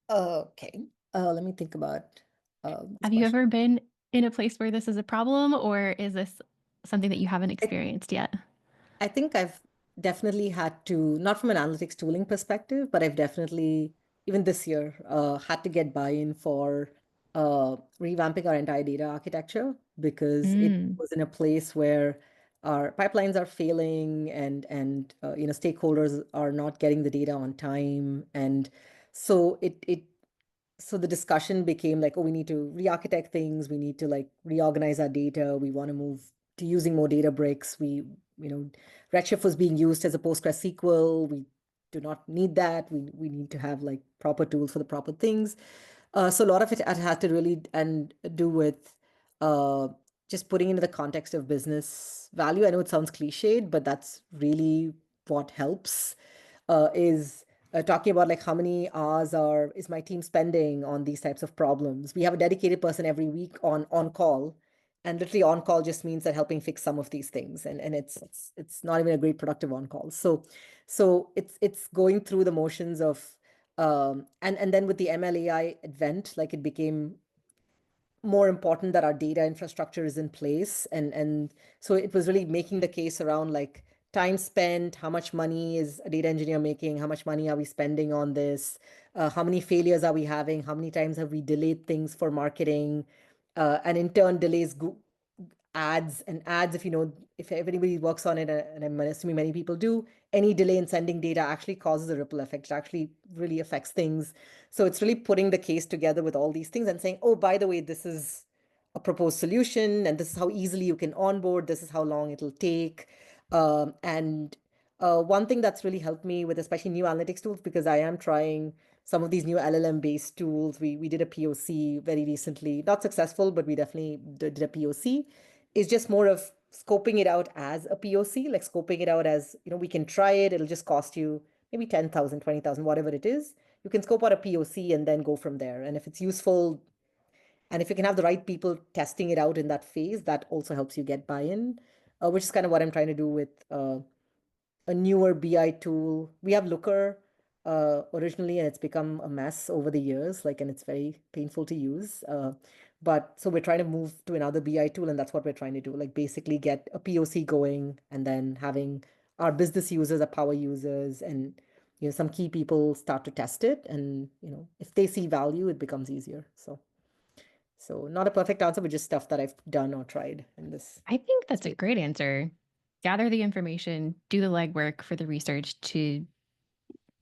[SPEAKER 3] Okay. Let me think about this
[SPEAKER 1] Have you
[SPEAKER 3] question.
[SPEAKER 1] ever been in a place where this is a problem, or is this something that you haven't
[SPEAKER 3] I,
[SPEAKER 1] experienced yet?
[SPEAKER 3] I think I've definitely had to, not from an analytics tooling perspective, but I've definitely, even this year, had to get buy-in for revamping our entire data architecture because it
[SPEAKER 1] Mm.
[SPEAKER 3] was in a place where our pipelines are failing and stakeholders are not getting the data on time. And so so the discussion became like, oh, we need to re-architect things. We need to like reorganize our data. We want to move to using more data bricks. Redshift was being used as a PostgreSQL. We do not need that. We need to have like proper tools for the proper things. So a lot of it had to really and do with uh, just putting into the context of business value. I know it sounds cliched, but that's really what helps. Is talking about like how many hours is my team spending on these types of problems. We have a dedicated person every week on call, and literally on call just means that helping fix some of these things, and it's not even a great productive on call. So it's going through the motions of and then with the MLAI advent, like it became more important that our data infrastructure is in place. And so it was really making the case around like time spent, how much money is a data engineer making, how much money are we spending on this, how many failures are we having, how many times have we delayed things for marketing, and in turn delays ads. And ads, if anybody works on it, and I'm assuming many people do, any delay in sending data actually causes a ripple effect. It actually really affects things. So it's really putting the case together with all these things and saying, oh, by the way, this is a proposed solution, and this is how easily you can onboard, this is how long it'll take. And one thing that's really helped me with especially new analytics tools, because I am trying some of these new LLM based tools. We did a POC very recently, not successful, but we definitely did a POC. Is just more of scoping it out as a POC, like scoping it out as, we can try it. It'll just cost you maybe 10,000, 20,000, whatever it is. You can scope out a POC and then go from there. And if it's useful, and if you can have the right people testing it out in that phase, that also helps you get buy-in, which is kind of what I'm trying to do with a newer BI tool. We have Looker originally, and it's become a mess over the years, and it's very painful to use. But so we're trying to move to another BI tool, and that's what we're trying to do, like basically get a POC going and then having our business users, our power users, and some key people start to test it. And if they see value, it becomes easier. So not a perfect answer, but just stuff that I've done or tried in this
[SPEAKER 1] I think that's a
[SPEAKER 3] space.
[SPEAKER 1] great answer. Gather the information, do the legwork for the research to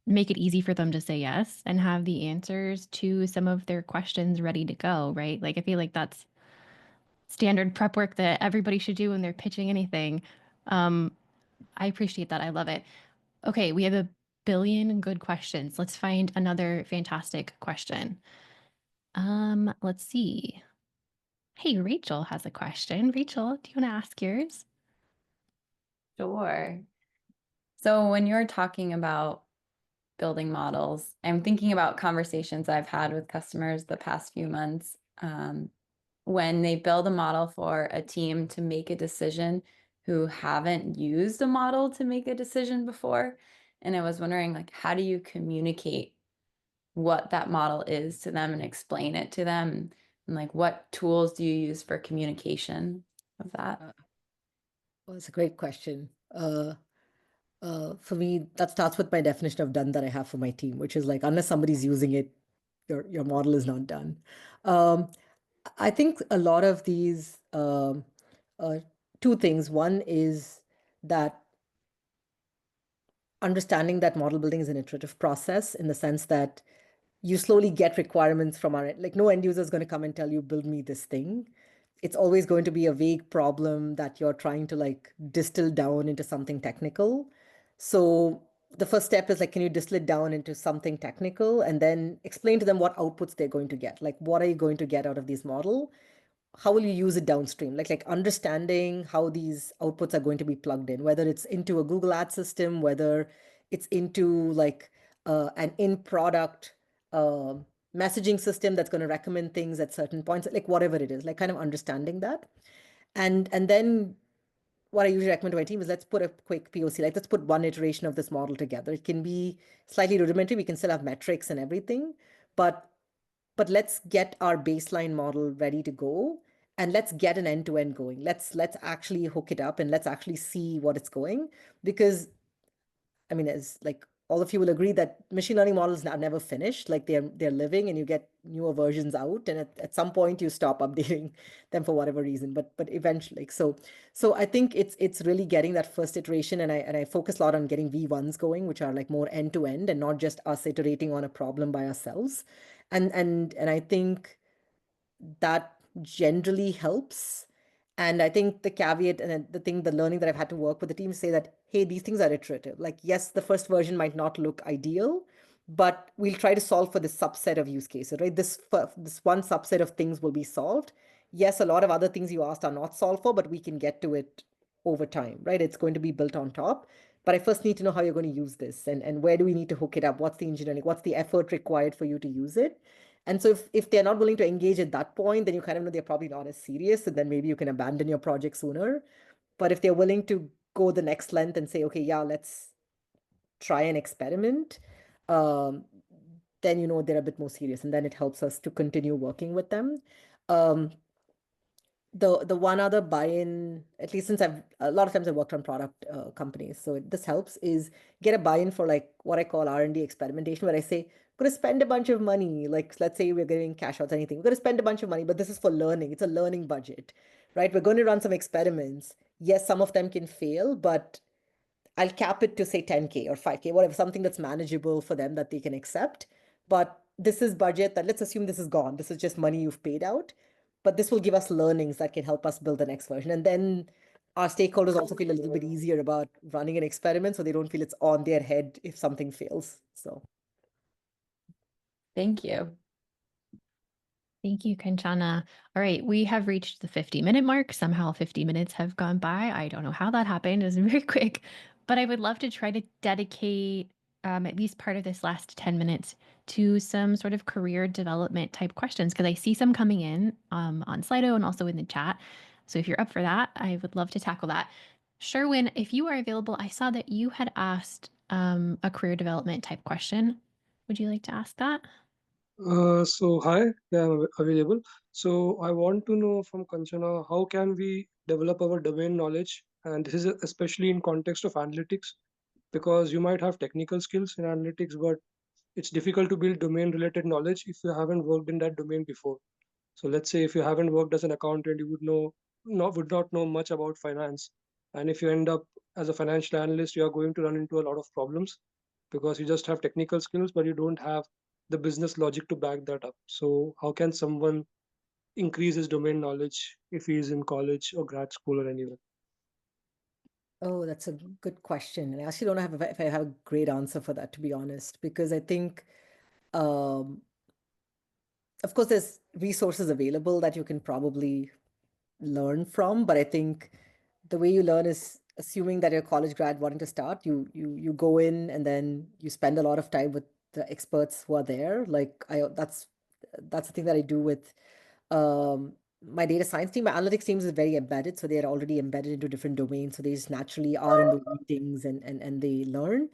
[SPEAKER 1] make it easy for them to say yes, and have the answers to some of their questions ready to go, right? Like, I feel like that's standard prep work that everybody should do when they're pitching anything. I appreciate that. I love it. Okay, we have a billion good questions. Let's find another fantastic question. Let's see. Hey, Rachel has a question. Rachel, do you want to ask yours?
[SPEAKER 2] Sure. So when you're talking about building models, I'm thinking about conversations I've had with customers the past few months, when they build a model for a team to make a decision who haven't used a model to make a decision before. And I was wondering, like, how do you communicate what that model is to them and explain it to them? And like, what tools do you use for communication of that?
[SPEAKER 3] Well, it's a great question. For me, that starts with my definition of done that I have for my team, which is like, unless somebody's using it, your model is not done. I think a lot of these two things. One is that understanding that model building is an iterative process in the sense that you slowly get requirements from our end. Like no end user is going to come and tell you, build me this thing. It's always going to be a vague problem that you're trying to like distill down into something technical. So the first step is like, can you distill it down into something technical and then explain to them what outputs they're going to get? Like, what are you going to get out of this model? How will you use it downstream? Like understanding how these outputs are going to be plugged in, whether it's into a Google ad system, whether it's into like an in-product uh, messaging system that's going to recommend things at certain points, like whatever it is, like kind of understanding that. And then what I usually recommend to my team is let's put a quick POC, like let's put one iteration of this model together. It can be slightly rudimentary. We can still have metrics and everything, but let's get our baseline model ready to go and let's get an end-to-end going. Let's actually hook it up and let's actually see what it's going. Because I mean, as like all of you will agree that machine learning models are never finished. Like they're living and you get newer versions out, and at some point you stop updating them for whatever reason. But eventually, so I think it's really getting that first iteration, and I focus a lot on getting V1s going, which are like more end to end and not just us iterating on a problem by ourselves. And I think that generally helps. And I think the caveat and the learning that I've had to work with the team say that, hey, these things are iterative. Like, yes, the first version might not look ideal, but we'll try to solve for this subset of use cases, right? This one subset of things will be solved. Yes, a lot of other things you asked are not solved for, but we can get to it over time, right? It's going to be built on top. But I first need to know how you're going to use this and where do we need to hook it up? What's the engineering? What's the effort required for you to use it? And so if they're not willing to engage at that point, then you kind of know they're probably not as serious. And then maybe you can abandon your project sooner. But if they're willing to go the next length and say, okay, yeah, let's try an experiment, um, then you know they're a bit more serious. And then it helps us to continue working with them. Um, the one other buy-in, at least since a lot of times I've worked on product companies, so this helps, is get a buy-in for like what I call R&D experimentation, where I say, we're going to spend a bunch of money, like let's say we're giving cash outs, anything, we're going to spend a bunch of money, but this is for learning. It's a learning budget, right? We're going to run some experiments. Yes, some of them can fail, but I'll cap it to say 10K or 5K, whatever, something that's manageable for them that they can accept. But this is budget that, let's assume this is gone. This is just money you've paid out, but this will give us learnings that can help us build the next version. And then our stakeholders also feel a little bit easier about running an experiment, so they don't feel it's on their head if something fails. So
[SPEAKER 2] Thank you.
[SPEAKER 1] Thank you, Kanchana. All right, we have reached the 50-minute mark. Somehow 50 minutes have gone by. I don't know how that happened. It was very quick, but I would love to try to dedicate at least part of this last 10 minutes to some sort of career development type questions, because I see some coming in on Slido and also in the chat. So if you're up for that, I would love to tackle that. Sherwin, if you are available, I saw that you had asked a career development type question. Would you like to ask that?
[SPEAKER 7] So hi, yeah, I'm available. So I want to know from Kanchana, how can we develop our domain knowledge? And this is especially in context of analytics, because you might have technical skills in analytics, but it's difficult to build domain related knowledge if you haven't worked in that domain before. So let's say if you haven't worked as an accountant, you would not know much about finance. And if you end up as a financial analyst, you are going to run into a lot of problems because you just have technical skills, but you don't have the business logic to back that up. So how can someone increase his domain knowledge if he is in college or grad school or anywhere?
[SPEAKER 3] oh, that's a good question. And I actually don't know if I have a great answer for that, to be honest, because I think um, of course, there's resources available that you can probably learn from, but I think the way you learn is assuming that you're a college grad wanting to start. You go in and then you spend a lot of time with the experts who are there. Like that's the thing that I do with my data science team. My analytics teams is very embedded, so they're already embedded into different domains. So they just naturally are in the meetings and they learn.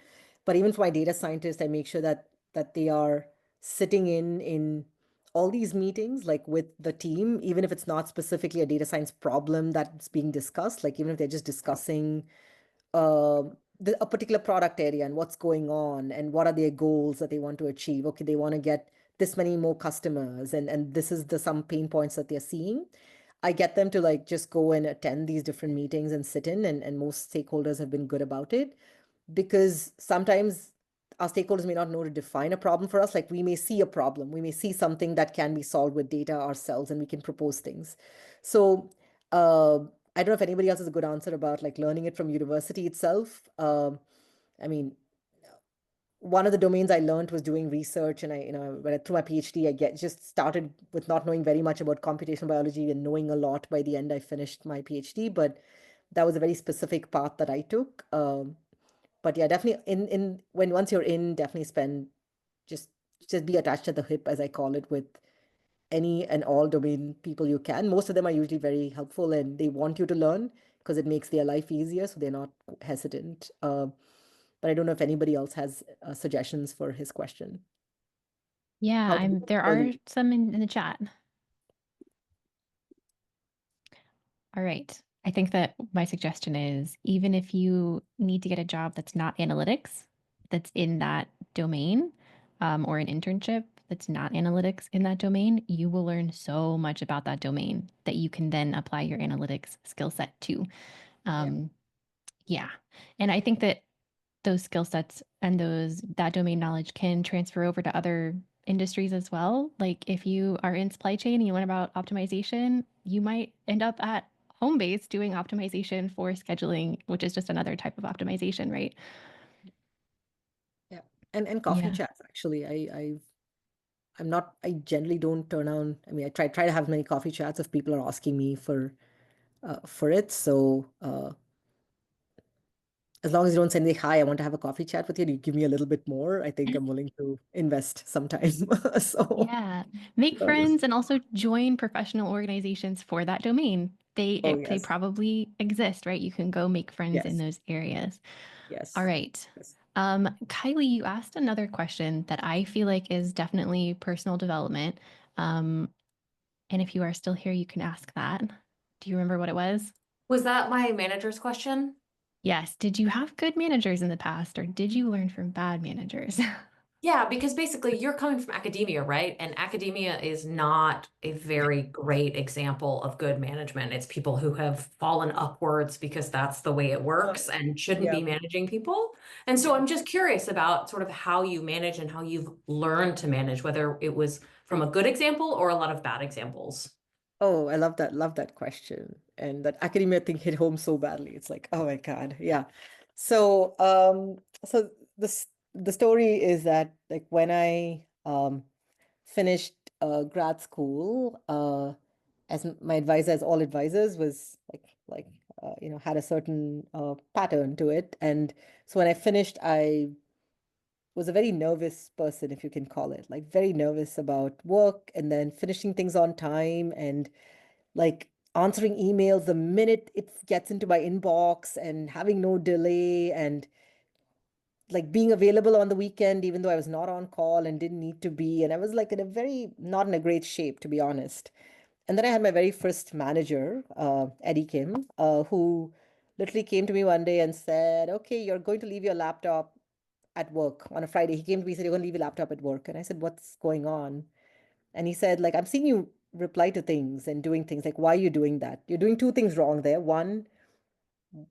[SPEAKER 3] But even for my data scientists, I make sure that they are sitting in all these meetings, like with the team, even if it's not specifically a data science problem that's being discussed, like even if they're just discussing uh, a particular product area and what's going on and what are their goals that they want to achieve. Okay, they want to get this many more customers, and this is some pain points that they're seeing. I get them to like just go and attend these different meetings and sit in, and most stakeholders have been good about it. because sometimes our stakeholders may not know to define a problem for us. Like we may see a problem, we may see something that can be solved with data ourselves, and we can propose things. So I don't know if anybody else has a good answer about like learning it from university itself. I mean, one of the domains I learned was doing research, and through my PhD, just started with not knowing very much about computational biology and knowing a lot by the end I finished my PhD. But that was a very specific path that I took. But yeah, definitely in when once you're in, definitely spend just just be attached at the hip, as I call it, with any and all domain people you can. Most of them are usually very helpful, and they want you to learn because it makes their life easier, so they're not hesitant. But I don't know if anybody else has suggestions for his question.
[SPEAKER 1] Yeah, there are some in the chat. All right. I think that my suggestion is, even if you need to get a job that's not analytics, that's in that domain, or an internship that's not analytics in that domain, you will learn so much about that domain that you can then apply your analytics skill set to. Yeah. And I think that those skill sets and that domain knowledge can transfer over to other industries as well. Like if you are in supply chain and you learn about optimization, you might end up at Homebase doing optimization for scheduling, which is just another type of optimization, right?
[SPEAKER 3] Yeah. And coffee chats, actually. I generally don't turn on. I mean, I try to have many coffee chats if people are asking me for it. So as long as you don't send me, hi, I want to have a coffee chat with you, and you give me a little bit more, I think I'm willing to invest some time. So
[SPEAKER 1] yeah, make friends and also join professional organizations for that domain. They
[SPEAKER 3] yes.
[SPEAKER 1] probably exist, right? You can go make friends in
[SPEAKER 3] Yes.
[SPEAKER 1] those areas.
[SPEAKER 3] Yes.
[SPEAKER 1] All right.
[SPEAKER 3] Yes.
[SPEAKER 1] Kylie, you asked another question that I feel like is definitely personal development. And if you are still here, you can ask that. Do you remember what it was?
[SPEAKER 4] Was that my manager's question?
[SPEAKER 1] Yes. Did you have good managers in the past, or did you learn from bad managers?
[SPEAKER 4] Yeah, because basically you're coming from academia, right? And academia is not a very great example of good management. It's people who have fallen upwards because that's the way it works and shouldn't be managing people. And so I'm just curious about sort of how you manage and how you've learned to manage, whether it was from a good example or a lot of bad examples.
[SPEAKER 3] Oh, I love that question. And that academia thing hit home so badly. It's like, oh my God. Yeah. So so the story is that like when I finished grad school, my advisor, as all advisors, was had a certain pattern to it. And so when I finished, I was a very nervous person, if you can call it, like very nervous about work and then finishing things on time and like answering emails the minute it gets into my inbox and having no delay and like being available on the weekend even though I was not on call and didn't need to be. And I was like not in a great shape, to be honest. And then I had my very first manager, Eddie Kim, who literally came to me one day and said, okay, you're going to leave your laptop at work on a Friday. He came to me and said, you're going to leave your laptop at work. And I said, what's going on? And he said, like, I'm seeing you reply to things and doing things. Like, why are you doing that? You're doing two things wrong there. One,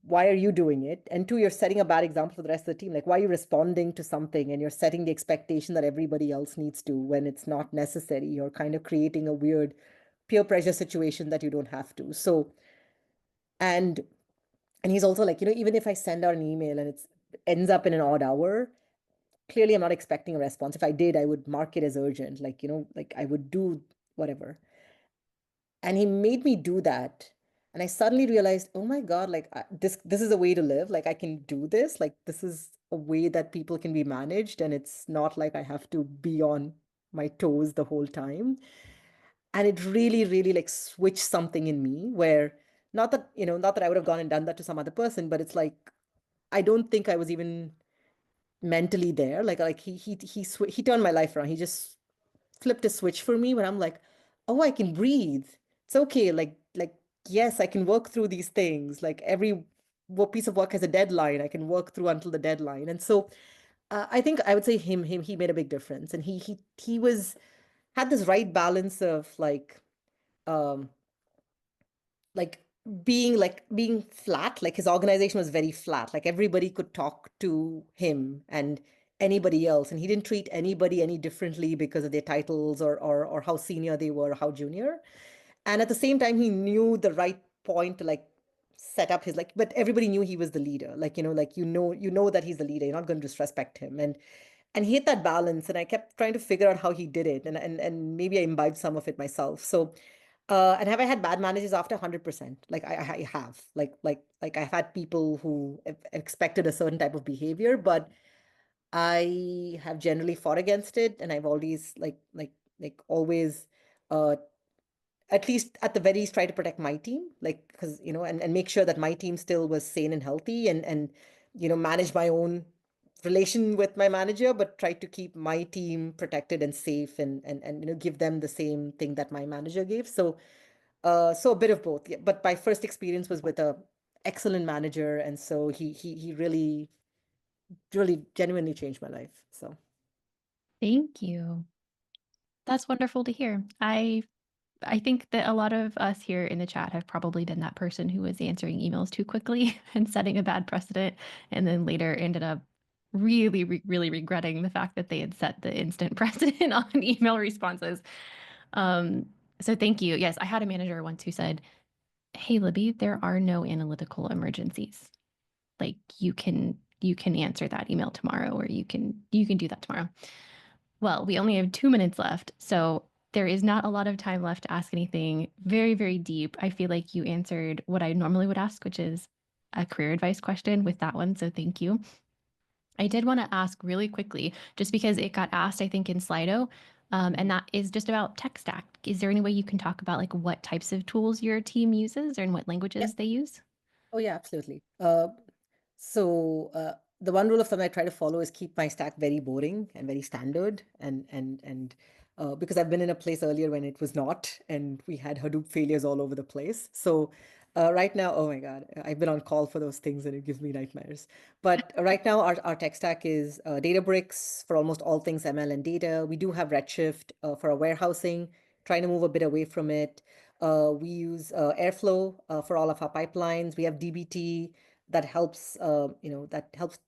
[SPEAKER 3] why are you doing it? And two, you're setting a bad example for the rest of the team. Like, why are you responding to something and you're setting the expectation that everybody else needs to when it's not necessary? You're kind of creating a weird peer pressure situation that you don't have to. So, and he's also like, even if I send out an email and it ends up in an odd hour, clearly I'm not expecting a response. If I did, I would mark it as urgent, like, like I would do whatever. And he made me do that. And I suddenly realized, oh my God, like this is a way to live. Like I can do this. Like this is a way that people can be managed. And it's not like I have to be on my toes the whole time. And it really, really like switched something in me where not that I would have gone and done that to some other person, but it's like, I don't think I was even mentally there. Like he turned my life around. He just flipped a switch for me when I'm like, oh, I can breathe. It's okay. Like yes, I can work through these things. Like every piece of work has a deadline. I can work through until the deadline. And so I think I would say he made a big difference. And he had this right balance of um like being flat, like his organization was very flat, like everybody could talk to him and anybody else, and he didn't treat anybody any differently because of their titles or how senior they were or how junior. And at the same time, he knew the right point to like set up his, like, but everybody knew he was the leader, like, like, that he's the leader, you're not going to disrespect him. And he hit that balance, and I kept trying to figure out how he did it, and maybe I imbibed some of it myself. So and have I had bad managers after? 100%. Like I have. Like I've had people who expected a certain type of behavior, but I have generally fought against it, and I've always like always uh at least at the very least try to protect my team, like, because and make sure that my team still was sane and healthy, and manage my own relation with my manager, but try to keep my team protected and safe, and give them the same thing that my manager gave. So a bit of both. Yeah. But my first experience was with a excellent manager, and so he really genuinely changed my life. So
[SPEAKER 1] Thank you. That's wonderful to hear. I think that a lot of us here in the chat have probably been that person who was answering emails too quickly and setting a bad precedent, and then later ended up really regretting the fact that they had set the instant precedent on email responses. So thank you. Yes, I had a manager once who said, "Hey, Libby, there are no analytical emergencies. Like you can answer that email tomorrow, or you can do that tomorrow." Well, we only have 2 minutes left, so there is not a lot of time left to ask anything very deep. I feel like you answered what I normally would ask, which is a career advice question with that one, so thank you. I did want to ask really quickly, just because it got asked, I think, in Slido, and that is just about tech stack. Is there any way you can talk about like what types of tools your team uses and what
[SPEAKER 3] yeah.
[SPEAKER 1] languages they use?
[SPEAKER 3] Oh yeah, absolutely. So the one rule of thumb I try to follow is keep my stack very boring and very standard, and because I've been in a place earlier when it was not, and we had Hadoop failures all over the place. So right now, oh my God, I've been on call for those things, and it gives me nightmares. But right now, our tech stack is Databricks for almost all things ML and data. We do have Redshift for our warehousing, trying to move a bit away from it. We use Airflow for all of our pipelines. We have dbt that helps, that helps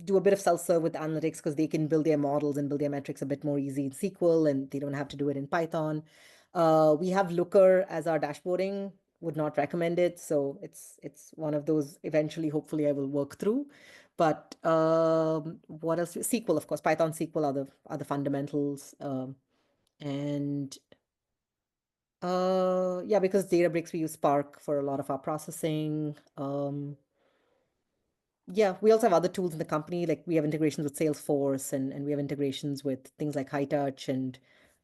[SPEAKER 3] do a bit of self-serve with analytics, because they can build their models and build their metrics a bit more easy in SQL, and they don't have to do it in Python. We have Looker as our dashboarding. Would not recommend it. So it's one of those eventually, hopefully, I will work through. But what else? SQL, of course. Python, SQL are the fundamentals. And yeah, because Databricks, we use Spark for a lot of our processing. Yeah, we also have other tools in the company, like we have integrations with Salesforce, and we have integrations with things like HighTouch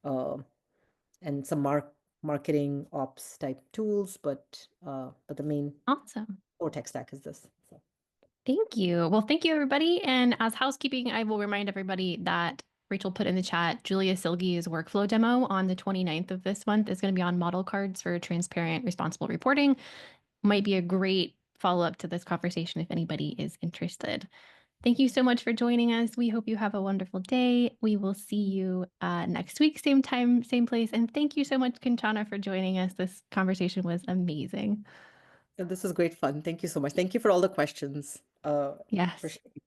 [SPEAKER 3] uh, and some marketing ops type tools, but the main
[SPEAKER 1] Awesome.
[SPEAKER 3] core tech stack is this. So.
[SPEAKER 1] Thank you. Well, thank you, everybody. And as housekeeping, I will remind everybody that Rachel put in the chat, Julia Silge's workflow demo on the 29th of this month is going to be on model cards for transparent, responsible reporting. Might be a great follow-up to this conversation if anybody is interested. Thank you so much for joining us. We hope you have a wonderful day. We will see you next week, same time, same place. And thank you so much, Kanchana, for joining us. This conversation was amazing.
[SPEAKER 3] And this was great fun. Thank you so much. Thank you for all the questions.
[SPEAKER 1] Yes.
[SPEAKER 3] Appreciate it.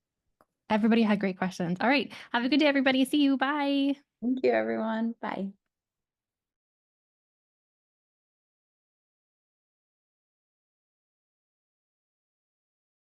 [SPEAKER 1] Everybody had great questions. All right. Have a good day, everybody. See you. Bye.
[SPEAKER 2] Thank you, everyone. Bye.